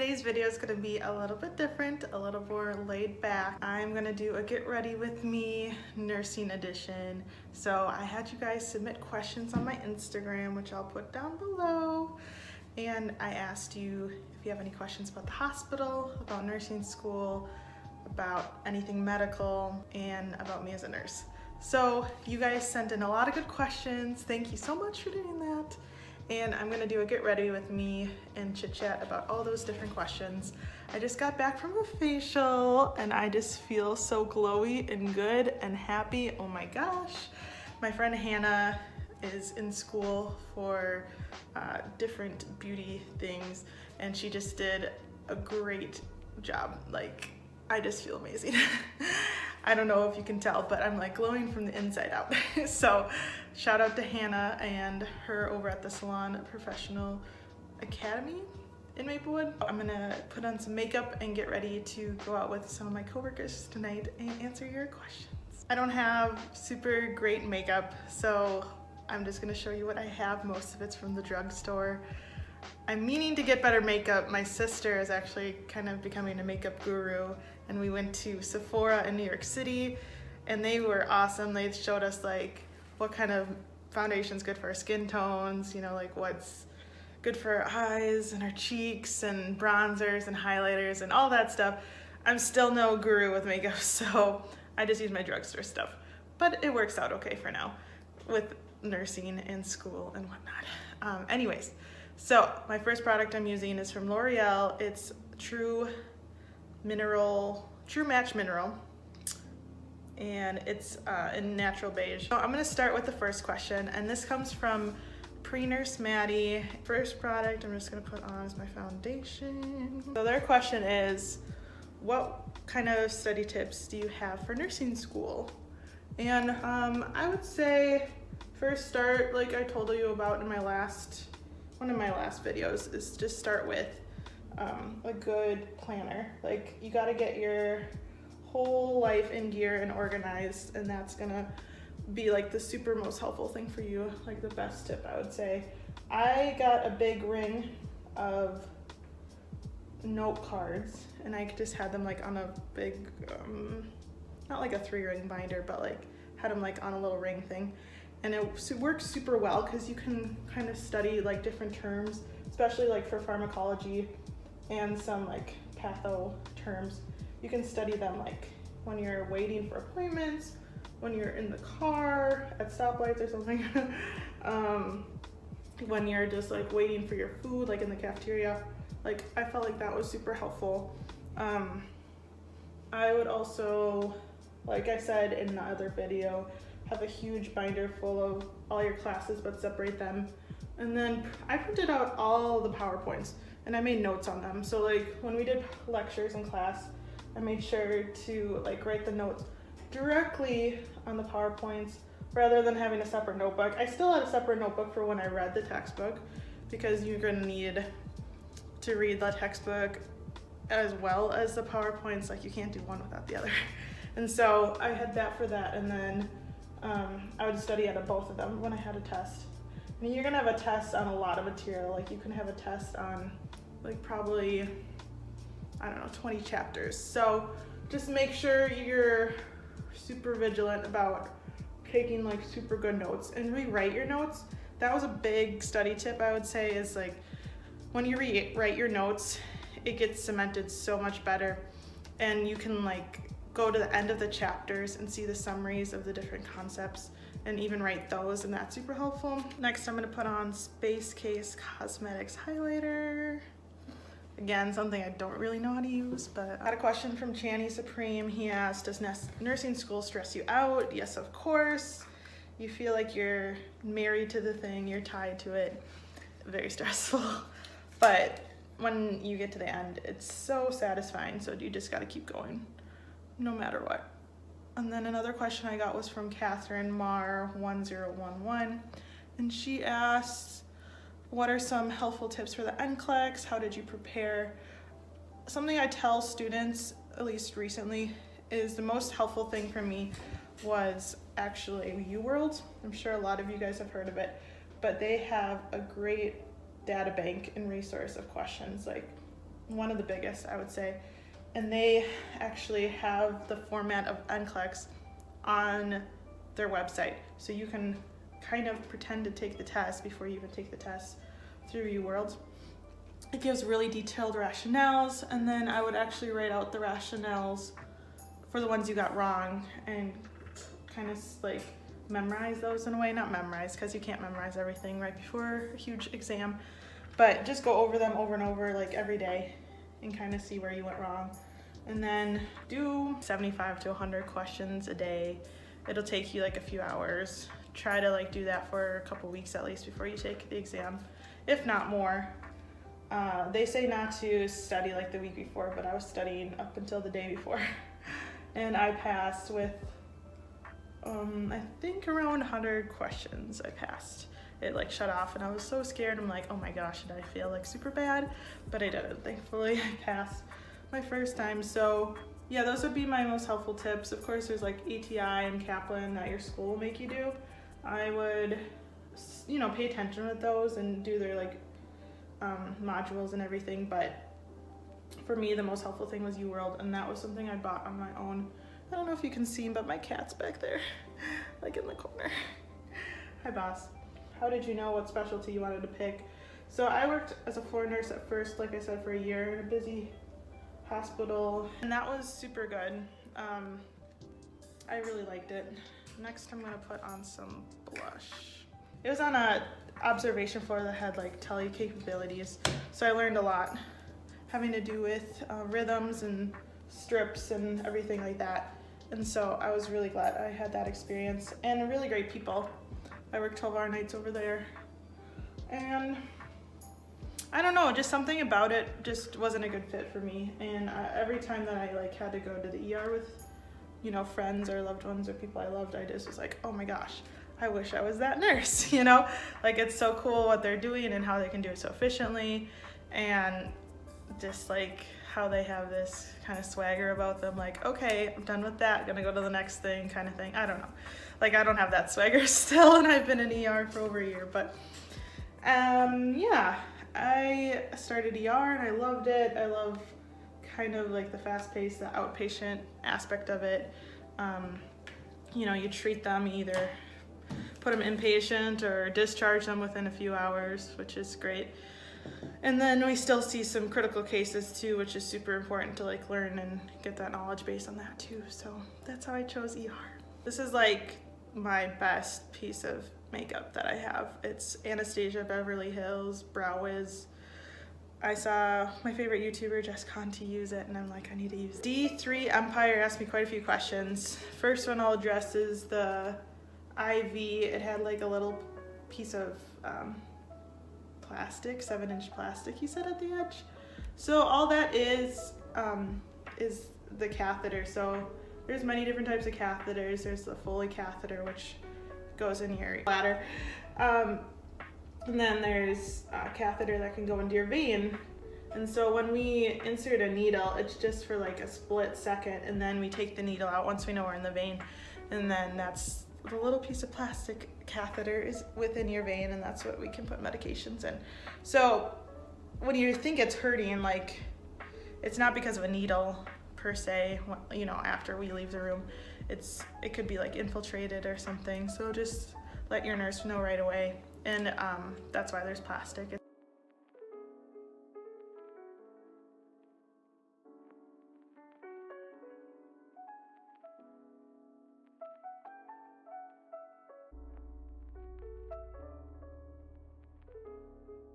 Today's video is going to be a little bit different, a little more laid back. I'm going to do a get ready with me nursing edition. So I had you guys submit questions on my Instagram, which I'll put down below. And I asked you if you have any questions about the hospital, about nursing school, about anything medical, and about me as a nurse. So you guys sent in a lot of good questions. Thank you so much for doing that. And I'm gonna do a get ready with me and chit chat about all those different questions. I just got back from a facial and I just feel so glowy and good and happy. Oh my gosh. My friend Hannah is in school for different beauty things and she just did a great job. Like, I just feel amazing. I don't know if you can tell, but I'm like glowing from the inside out. So shout out to Hannah and her over at the Salon Professional Academy in Maplewood. I'm gonna put on some makeup and get ready to go out with some of my coworkers tonight and answer your questions. I don't have super great makeup, so I'm just gonna show you what I have. Most of it's from the drugstore. I'm meaning to get better makeup. My sister is actually kind of becoming a makeup guru, and we went to Sephora in New York City and they were awesome. They showed us like what kind of foundation's good for our skin tones, you know, like what's good for our eyes and our cheeks and bronzers and highlighters and all that stuff. I'm still no guru with makeup, so I just use my drugstore stuff, but it works out okay for now with nursing and school and whatnot. Anyways, so my first product I'm using is from L'Oreal. It's True Match Mineral, and it's in natural beige. So I'm gonna start with the first question, and this comes from Pre-Nurse Maddie. First product I'm just gonna put on is my foundation. So their question is, what kind of study tips do you have for nursing school? And I would say first start, like I told you about in one of my last videos, is just start with a good planner. Like, you got to get your whole life in gear and organized, and that's gonna be like the super most helpful thing for you, like the best tip I would say. I got a big ring of note cards and I just had them like on a big not like a 3-ring binder, but like had them like on a little ring thing, and it works super well because you can kind of study like different terms, especially like for pharmacology and some like patho terms. You can study them like when you're waiting for appointments, when you're in the car at stoplights or something, when you're just like waiting for your food, like in the cafeteria. Like, I felt like that was super helpful. I would also, like I said in the other video, have a huge binder full of all your classes, but separate them. And then I printed out all the PowerPoints and I made notes on them. So like when we did lectures in class, I made sure to like write the notes directly on the PowerPoints rather than having a separate notebook. I still had a separate notebook for when I read the textbook, because you're gonna need to read the textbook as well as the PowerPoints. Like, you can't do one without the other. And so I had that for that, and then I would study out of both of them when I had a test. I mean, you're gonna have a test on a lot of material. Like, you can have a test on like probably, I don't know, 20 chapters. So just make sure you're super vigilant about taking like super good notes and rewrite your notes. That was a big study tip I would say, is like when you rewrite your notes, it gets cemented so much better, and you can like go to the end of the chapters and see the summaries of the different concepts and even write those, and that's super helpful. Next, I'm gonna put on Space Case Cosmetics highlighter. Again, something I don't really know how to use, but I had a question from Channy Supreme. He asked, does nursing school stress you out? Yes, of course. You feel like you're married to the thing, you're tied to it. Very stressful. But when you get to the end, it's so satisfying, so you just gotta keep going, no matter what. And then another question I got was from Catherine Mar 1011, and she asked, what are some helpful tips for the NCLEX? How did you prepare? Something I tell students, at least recently, is the most helpful thing for me was actually UWorld. I'm sure a lot of you guys have heard of it, but they have a great data bank and resource of questions. Like, one of the biggest, I would say. And they actually have the format of NCLEX on their website. So you can kind of pretend to take the test before you even take the test through UWorld. It gives really detailed rationales, and then I would actually write out the rationales for the ones you got wrong and kind of like memorize those in a way. Not memorize, because you can't memorize everything right before a huge exam, but just go over them over and over like every day and kind of see where you went wrong. And then do 75 to 100 questions a day. It'll take you like a few hours. Try to like do that for a couple weeks at least before you take the exam, if not more. They say not to study like the week before, but I was studying up until the day before. And I passed with, I think around 100 questions I passed. It like shut off and I was so scared. I'm like, oh my gosh, did I fail like super bad? But I didn't, thankfully. I passed my first time. So yeah, those would be my most helpful tips. Of course, there's like ATI and Kaplan that your school will make you do. I would, you know, pay attention with those and do their like modules and everything. But for me, the most helpful thing was UWorld, and that was something I bought on my own. I don't know if you can see him, but my cat's back there, like in the corner. Hi, boss. How did you know what specialty you wanted to pick? So I worked as a floor nurse at first, like I said, for a year in a busy hospital, and that was super good. I really liked it. Next, I'm gonna put on some blush. It was on a observation floor that had like tele capabilities, so I learned a lot having to do with rhythms and strips and everything like that. And so I was really glad I had that experience, and really great people. I worked 12-hour nights over there, and I don't know, just something about it just wasn't a good fit for me. And every time that I like had to go to the ER with, you know, friends or loved ones or people I loved, I just was like, oh my gosh, I wish I was that nurse, you know? Like, it's so cool what they're doing and how they can do it so efficiently, and just like how they have this kind of swagger about them, like, okay, I'm done with that, gonna go to the next thing kind of thing. I don't know. Like, I don't have that swagger still, and I've been in ER for over a year, but yeah, I started ER and I loved it. I love kind of like the fast-paced, the outpatient aspect of it. You know, you treat them, either put them inpatient or discharge them within a few hours, which is great. And then we still see some critical cases too, which is super important to like learn and get that knowledge base on that too. So that's how I chose ER. This is like my best piece of makeup that I have. It's Anastasia Beverly Hills Brow Wiz. I saw my favorite YouTuber Jess Conte use it, and I'm like, I need to use it. D3 Empire asked me quite a few questions. First one I'll address is the IV. It had like a little piece of plastic, 7-inch plastic, he said, at the edge. So all that is the catheter. So there's many different types of catheters. There's the Foley catheter, which goes in your bladder. And then there's a catheter that can go into your vein. And so when we insert a needle, it's just for like a split second, and then we take the needle out once we know we're in the vein. And then that's the little piece of plastic catheter is within your vein, and that's what we can put medications in. So when you think it's hurting, like, it's not because of a needle per se, you know, after we leave the room. It could be like infiltrated or something. So just let your nurse know right away. And that's why there's plastic.